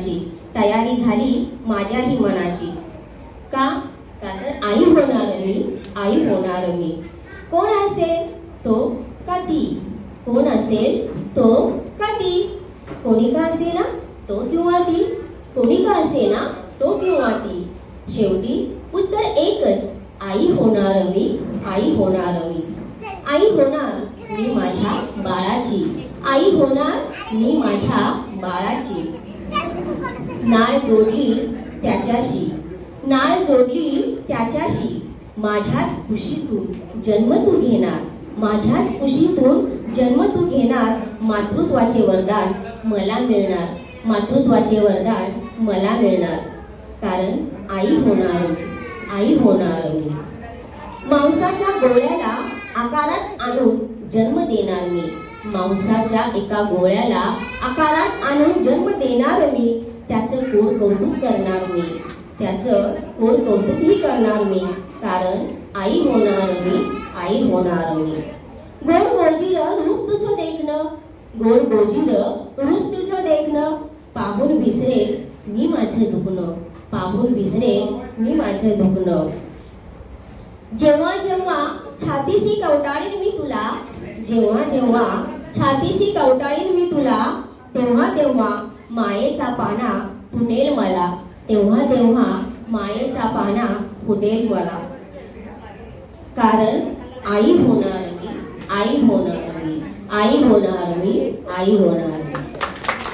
लग्नाची तयारी झाली माझ्याही मनाची. का तर आई होणार मी, आई होणार मी. कोण असेल तो का ती, कोण असेल तो का ती, कोणी का असेना तो किंवा ती, कोणी का असेना तो किंवा ती. शेवटी उत्तर एकच, आई होणार मी, आई होणार मी. आई होणार मी माझ्या बाळाची, आई होणार मी माझ्या बाळाची. नाळ जोडली त्याच्याशी, नाळ जोडली त्याच्याशी, माझ्याच कुशीतून जन्म तू घेणार, माझ्याच कुशीतून जन्म तू घेणार. मातृत्वाचे वरदान मला मिळणार, मातृत्वाचे वरदान मला मिळणार. कारण आई होणार मी, आई होणार मी. मांसाच्या गोळ्याला आकारात आणून जन्म देणार मी, मांसाच्या एका गोळ्याला आकारात आणून जन्म देणार मी. त्याचं कोड कौतुक करणार मी, त्याचं कोड कौतुकही करणार मी. कारण आई होणार मी, आई होणार मी. गोड गोजीर रूप तुझं देखणं, गोड गोजीर रूप तुझं देखणं, पाहून विसरे मी माझं दुखणं, पाहून विसरे मी माझं दुखणं. जेव्हा जेव्हा छातीशी कवटाळीन मी तुला, जेव्हा जेव्हा छातीशी कवटाळीन मी तुला, तेव्हा तेव्हा मायेचा पाना फुटेल मला, तेव्हा तेव्हा मायेचा पाना फुटेल मला. कारण आई होणार मी, आई होणार मी, आई होणार मी, आई होणार मी.